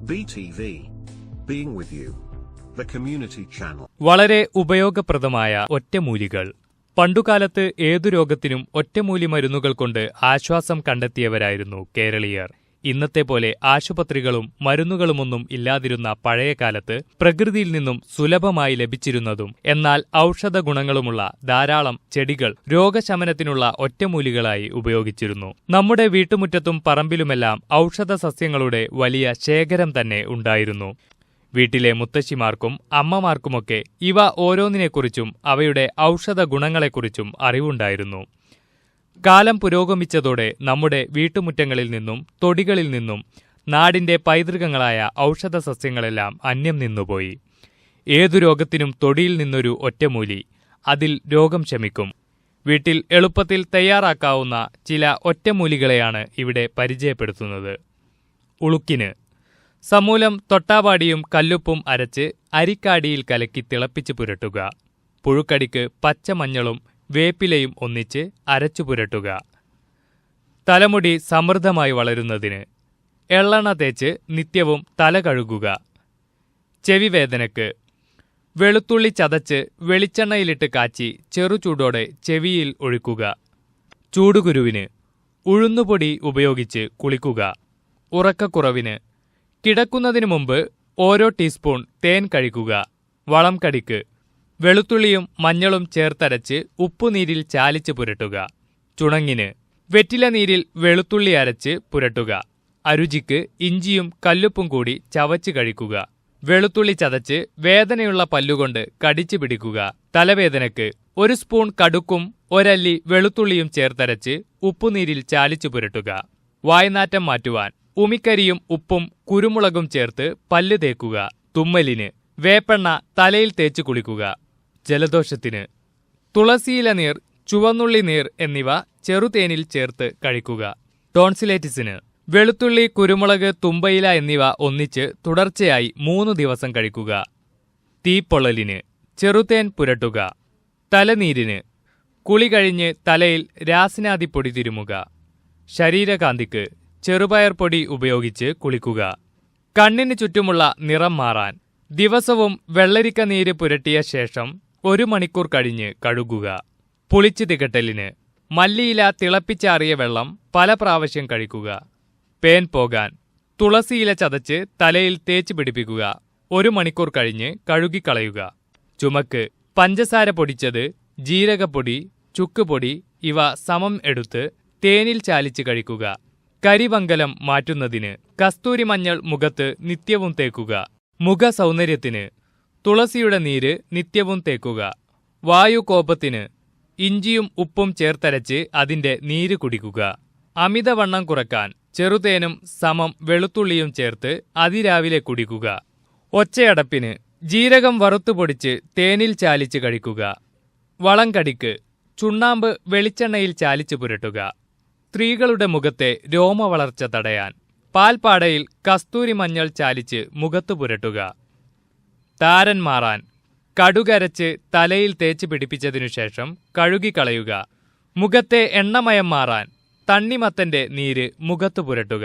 BTV, being with you, the community channel. വളരെ ഉപയോഗപ്രദമായ ഒറ്റമൂലികൾ. പണ്ടുകാലത്ത് ഏതു രോഗത്തിനും ഒറ്റമൂലി മരുന്നുകൾ കൊണ്ട് ആശ്വാസം കണ്ടെത്തിയവരായിരുന്നു കേരളീയർ. ഇന്നത്തെ പോലെ ആശുപത്രികളും മരുന്നുകളുമൊന്നും ഇല്ലാതിരുന്ന പഴയകാലത്ത് പ്രകൃതിയിൽ നിന്നും സുലഭമായി ലഭിച്ചിരുന്നതും എന്നാൽ ഔഷധ ഗുണങ്ങളുമുള്ള ധാരാളം ചെടികൾ രോഗശമനത്തിനുള്ള ഒറ്റമൂലികളായി ഉപയോഗിച്ചിരുന്നു. നമ്മുടെ വീട്ടുമുറ്റത്തും പറമ്പിലുമെല്ലാം ഔഷധ സസ്യങ്ങളുടെ വലിയ ശേഖരം തന്നെ ഉണ്ടായിരുന്നു. വീട്ടിലെ മുത്തശ്ശിമാർക്കും അമ്മമാർക്കുമൊക്കെ ഇവ ഓരോന്നിനെക്കുറിച്ചും അവയുടെ ഔഷധ ഗുണങ്ങളെക്കുറിച്ചും അറിവുണ്ടായിരുന്നു. കാലം പുരോഗമിച്ചതോടെ നമ്മുടെ വീട്ടുമുറ്റങ്ങളിൽ നിന്നും തൊടികളിൽ നിന്നും നാടിന്റെ പൈതൃകങ്ങളായ ഔഷധ സസ്യങ്ങളെല്ലാം അന്യം നിന്നുപോയി. ഏതു രോഗത്തിനും തൊടിയിൽ നിന്നൊരു ഒറ്റമൂലി, അതിൽ രോഗം ശമിക്കും. വീട്ടിൽ എളുപ്പത്തിൽ തയ്യാറാക്കാവുന്ന ചില ഒറ്റമൂലികളെയാണ് ഇവിടെ പരിചയപ്പെടുത്തുന്നത്. ഉളുക്കിന് സമൂലം തൊട്ടാവാടിയും കല്ലുപ്പും അരച്ച് അരിക്കാടിയിൽ കലക്കി തിളപ്പിച്ച് പുരട്ടുക. പുഴുക്കടിക്ക് പച്ചമഞ്ഞളും വേപ്പിലയും ഒന്നിച്ച് അരച്ചു പുരട്ടുക. തലമുടി സമൃദ്ധമായി വളരുന്നതിന് എള്ളെണ്ണ തേച്ച് നിത്യവും തല കഴുകുക. ചെവിവേദനയ്ക്ക് വെളുത്തുള്ളി ചതച്ച് വെളിച്ചെണ്ണയിലിട്ട് കാച്ചി ചെറുചൂടോടെ ചെവിയിൽ ഒഴിക്കുക. ചൂടുകുരുവിന് ഉഴുന്നുപൊടി ഉപയോഗിച്ച് കുളിക്കുക. ഉറക്കക്കുറവിന് കിടക്കുന്നതിനു മുമ്പ് ഓരോ ടീസ്പൂൺ തേൻ കഴിക്കുക. വളം കടിക്ക് വെളുത്തുള്ളിയും മഞ്ഞളും ചേർത്തരച്ച് ഉപ്പുനീരിൽ ചാലിച്ച് പുരട്ടുക. ചുണങ്ങിന് വെറ്റില നീരിൽ വെളുത്തുള്ളി അരച്ച് പുരട്ടുക. അരുചിക്ക് ഇഞ്ചിയും കല്ലുപ്പും കൂടി ചവച്ച് കഴിക്കുക. വെളുത്തുള്ളി ചതച്ച് വേദനയുള്ള പല്ലുകൊണ്ട് കടിച്ചു പിടിക്കുക. തലവേദനയ്ക്ക് ഒരു സ്പൂൺ കടുക്കും ഒരല്ലി വെളുത്തുള്ളിയും ചേർത്തരച്ച് ഉപ്പുനീരിൽ ചാലിച്ചു പുരട്ടുക. വായ്നാറ്റം മാറ്റുവാൻ ഉമിക്കരിയും ഉപ്പും കുരുമുളകും ചേർത്ത് പല്ല് തേക്കുക. തുമ്മലിന് വേപ്പെണ്ണ തലയിൽ തേച്ച് കുളിക്കുക. ജലദോഷത്തിന് തുളസിയില നീർ, ചുവന്നുള്ളി നീർ എന്നിവ ചെറുതേനിൽ ചേർത്ത് കഴിക്കുക. ടോൺസിലൈറ്റിസിന് വെളുത്തുള്ളി, കുരുമുളക്, തുമ്പയില എന്നിവ ഒന്നിച്ച് തുടർച്ചയായി 3 ദിവസം കഴിക്കുക. തീപ്പൊള്ളലിന് ചെറുതേൻ പുരട്ടുക. തലനീരിന് കുളി കഴിഞ്ഞ് തലയിൽ രാസിനാദിപ്പൊടി തിരുമുക. ശരീരകാന്തിക്ക് ചെറുപയർ പൊടി ഉപയോഗിച്ച് കുളിക്കുക. കണ്ണിന് ചുറ്റുമുള്ള നിറം മാറാൻ ദിവസവും വെള്ളരിക്ക നീര് പുരട്ടിയ ശേഷം 1 മണിക്കൂർ കഴിഞ്ഞ് കഴുകുക. പുളിച്ചു തികട്ടലിന് മല്ലിയില തിളപ്പിച്ചാറിയ വെള്ളം പല പ്രാവശ്യം കഴിക്കുക. പേൻ പോകാൻ തുളസിയില ചതച്ച് തലയിൽ തേച്ച് പിടിപ്പിക്കുക. 1 മണിക്കൂർ കഴിഞ്ഞ് കഴുകിക്കളയുക. ചുമക്ക് പഞ്ചസാര പൊടിച്ചത്, ജീരകപ്പൊടി, ചുക്കുപൊടി ഇവ സമം എടുത്ത് തേനിൽ ചാലിച്ച് കഴിക്കുക. കരിവങ്കലം മാറ്റുന്നതിന് കസ്തൂരി മഞ്ഞൾ മുഖത്ത് നിത്യവും തേക്കുക. മുഖ സൗന്ദര്യത്തിന് തുളസിയുടെ നീര് നിത്യവും തേക്കുക. വായുകോപത്തിന് ഇഞ്ചിയും ഉപ്പും ചേർത്തരച്ച് അതിന്റെ നീര് കുടിക്കുക. അമിതവണ്ണം കുറക്കാൻ ചെറുതേനും സമം വെളുത്തുള്ളിയും ചേർത്ത് അതിരാവിലെ കുടിക്കുക. ഒച്ചയടപ്പിന് ജീരകം വറുത്തുപൊടിച്ച് തേനിൽ ചാലിച്ച് കഴിക്കുക. വളം കടിക്ക് ചുണ്ണാമ്പ് വെളിച്ചെണ്ണയിൽ ചാലിച്ച് പുരട്ടുക. സ്ത്രീകളുടെ മുഖത്തെ രോമവളർച്ച തടയാൻ പാൽപ്പാടയിൽ കസ്തൂരി മഞ്ഞൾ ചാലിച്ച് മുഖത്തു പുരട്ടുക. താരൻ മാറാൻ കടുകരച്ച് തലയിൽ തേച്ച് പിടിപ്പിച്ചതിനുശേഷം കഴുകിക്കളയുക. മുഖത്തെ എണ്ണമയം മാറാൻ തണ്ണിമത്തന്റെ നീര് മുഖത്തു പുരട്ടുക.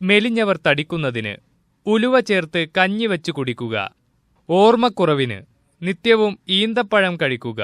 മെലിഞ്ഞവർ തടിക്കുന്നതിന് ഉലുവ ചേർത്ത് കഞ്ഞി വെച്ച് കുടിക്കുക. ഓർമ്മക്കുറവിന് നിത്യവും ഈന്തപ്പഴം കഴിക്കുക.